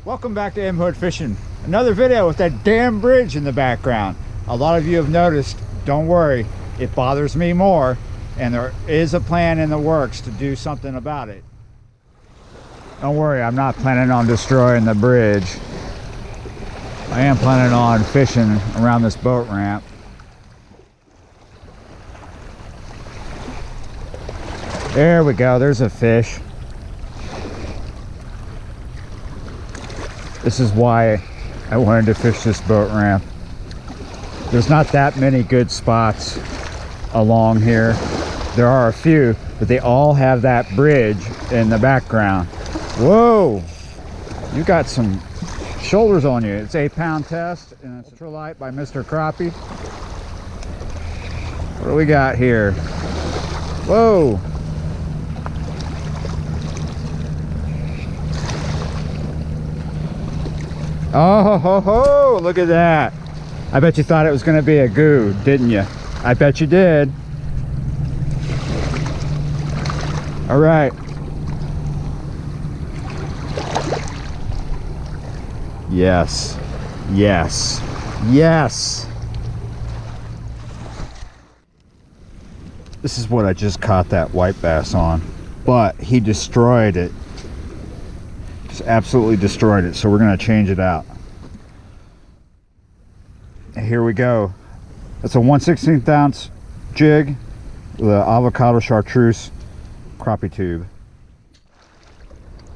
Welcome back to M Hood Fishing. Another video with that damn bridge in the background. A lot of you have noticed. Don't worry, it bothers me more, and there is a plan in the works to do something about it. Don't worry, I'm not planning on destroying the bridge. I am planning on fishing around this boat ramp. There we go, there's a fish. This is why I wanted to fish this boat ramp. There's not that many good spots along here. There are a few, but they all have that bridge in the background. Whoa, you got some shoulders on you. It's 8-pound test and it's ultralight by Mr. Crappie. What do we got here? Whoa. Oh ho ho, look at that. I bet you thought it was going to be a goo, didn't you? I bet you did. All right. Yes, yes, yes. This is what I just caught that white bass on, but he destroyed it. Just absolutely destroyed it, so we're going to change it out. Here we go. That's a 1/16 ounce jig with an avocado chartreuse crappie tube.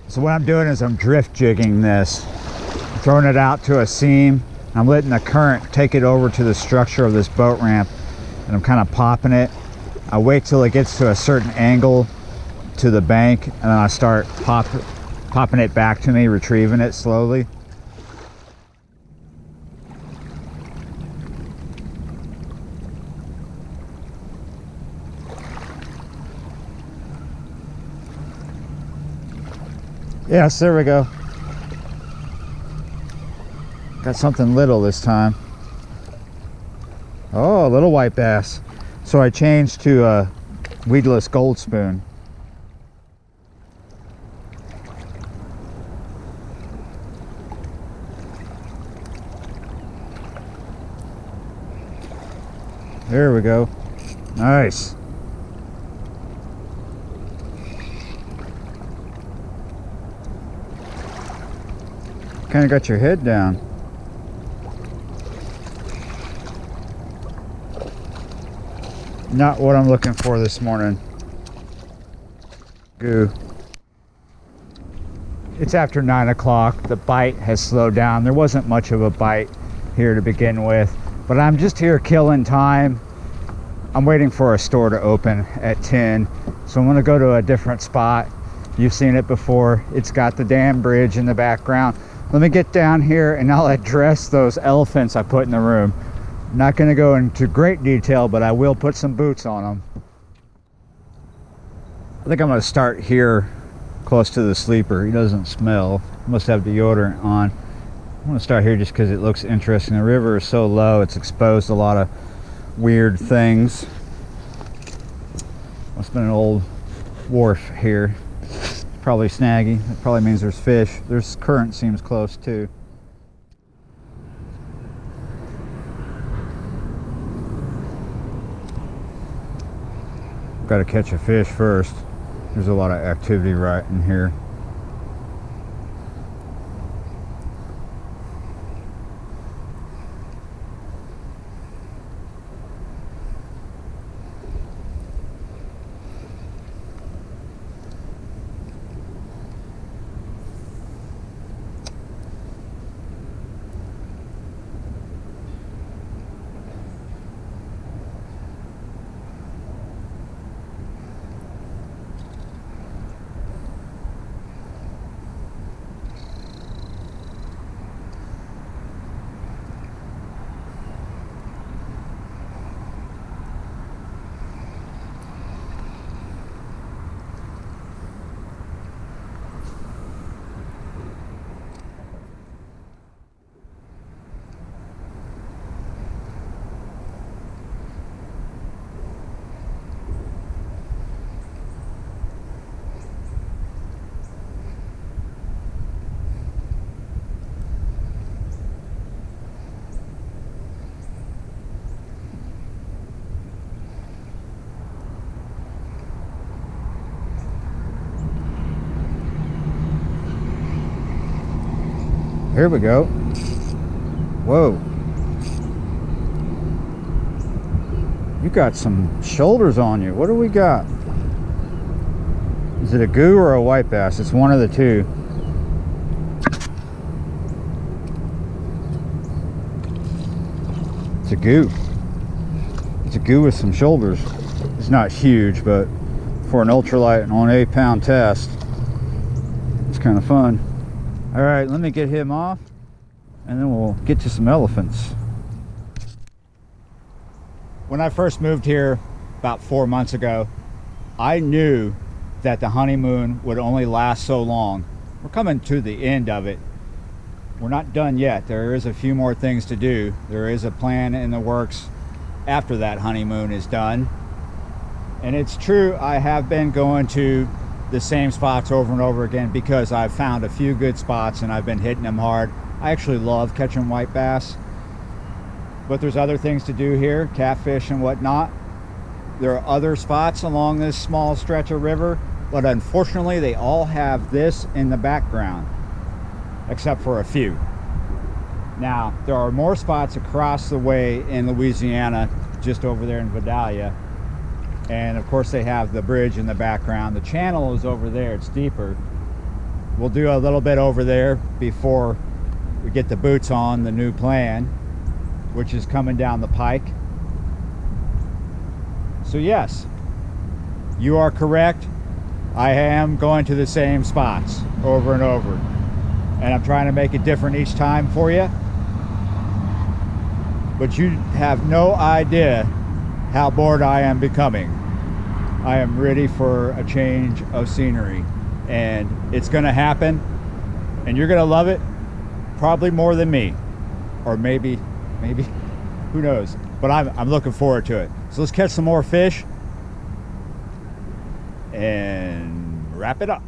So what I'm doing is I'm drift jigging this. I'm throwing it out to a seam. I'm letting the current take it over to the structure of this boat ramp, and I'm kind of popping it. I wait till it gets to a certain angle to the bank, and then I start popping it back to me, retrieving it slowly. Yes, there we go. Got something little this time. Oh, a little white bass. So I changed to a weedless gold spoon. There we go. Nice. Kind of got your head down. Not what I'm looking for this morning. Goo. It's after 9 o'clock. The bite has slowed down. There wasn't much of a bite here to begin with, but I'm just here killing time. I'm waiting for a store to open at 10, so I'm going to go to a different spot. You've seen it before. It's got the dam bridge in the background. Let me get down here and I'll address those elephants I put in the room. I'm not going to go into great detail, but I will put some boots on them. I think I'm going to start here close to the sleeper. He doesn't smell. He must have deodorant on. I'm going to start here just because it looks interesting. The river is so low, it's exposed a lot of weird things. Must have been an old wharf here. Probably snaggy. It probably means there's fish. There's current seems close too. Got to catch a fish first. There's a lot of activity right in here. Here we go. Whoa. You got some shoulders on you. What do we got? Is it a goo or a white bass? It's one of the two. It's a goo. It's a goo with some shoulders. It's not huge, but for an ultralight on 8-pound test, it's kind of fun. All right, let me get him off, and then we'll get to some elephants. When I first moved here about 4 months ago, I knew that the honeymoon would only last so long. We're coming to the end of it. We're not done yet. There is a few more things to do. There is a plan in the works after that honeymoon is done. And it's true, I have been going to the same spots over and over again because I've found a few good spots and I've been hitting them hard. I actually love catching white bass. But there's other things to do here, catfish and whatnot. There are other spots along this small stretch of river, but unfortunately they all have this in the background, except for a few. Now, there are more spots across the way in Louisiana, just over there in Vidalia. And of course they have the bridge in the background. The channel is over there, it's deeper. We'll do a little bit over there before we get the boots on the new plan, which is coming down the pike. So yes, you are correct. I am going to the same spots over and over. And I'm trying to make it different each time for you. But you have no idea how bored I am becoming. I am ready for a change of scenery. And it's gonna happen. And you're gonna love it, probably more than me. Or maybe, who knows? But I'm looking forward to it. So let's catch some more fish and wrap it up.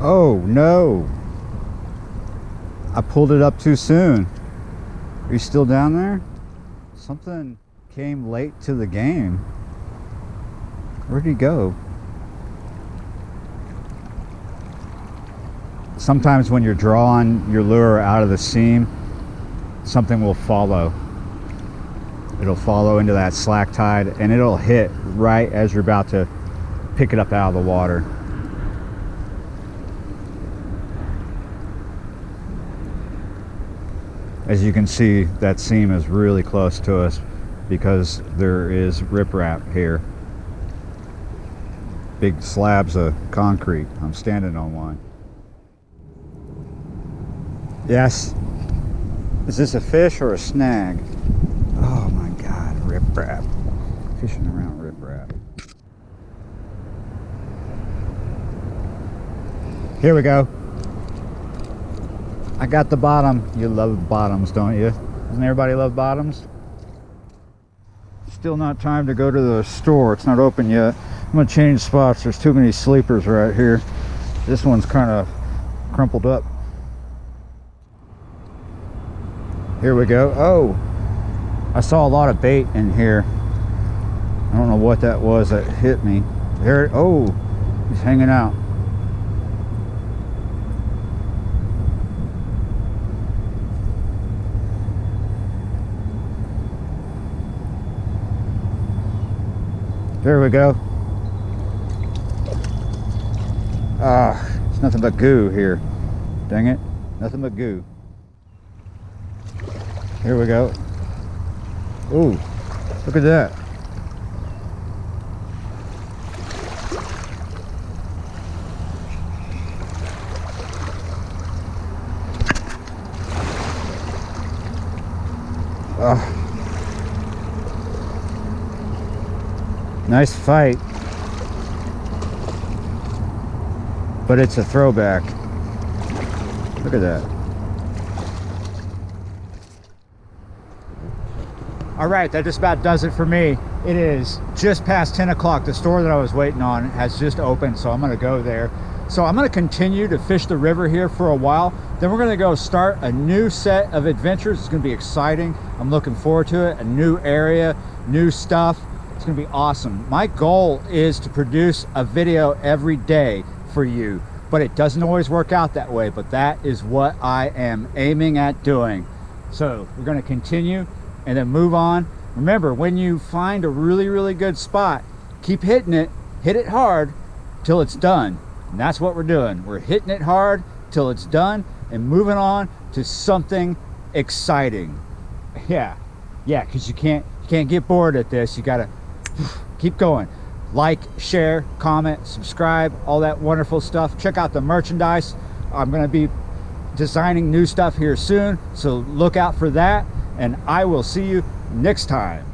Oh no, I pulled it up too soon. Are you still down there? Something came late to the game. Where'd he go? Sometimes when you're drawing your lure out of the seam, something will follow. It'll follow into that slack tide and it'll hit right as you're about to pick it up out of the water. As you can see, that seam is really close to us because there is riprap here. Big slabs of concrete. I'm standing on one. Yes. Is this a fish or a snag? Oh my God, riprap. Fishing around riprap. Here we go. I got the bottom. You love bottoms, don't you? Doesn't everybody love bottoms? Still not time to go to the store. It's not open yet. I'm gonna change spots. There's too many sleepers right here. This one's kind of crumpled up. Here we go. Oh, I saw a lot of bait in here. I don't know what that was that hit me. There, oh, he's hanging out. There we go. Ah, it's nothing but goo here. Dang it, nothing but goo. Here we go. Ooh, look at that. Ah. Nice fight, but it's a throwback. Look at that. All right, that just about does it for me. It is just past 10 o'clock. The store that I was waiting on has just opened, so I'm gonna go there. So I'm going to continue to fish the river here for a while. Then we're going to go start a new set of adventures. It's going to be exciting. I'm looking forward to it. A new area, new stuff. It's going to be awesome. My goal is to produce a video every day for you, but it doesn't always work out that way. But that is what I am aiming at doing. So we're going to continue and then move on. Remember, when you find a really good spot, keep hitting it. Hit it hard till it's done. And that's what we're doing. We're hitting it hard till it's done and moving on to something exciting. Yeah, because you can't get bored at this. You gotta keep going. Like, share, comment, subscribe, all that wonderful stuff. Check out the merchandise. I'm gonna be designing new stuff here soon, so look out for that, and I will see you next time.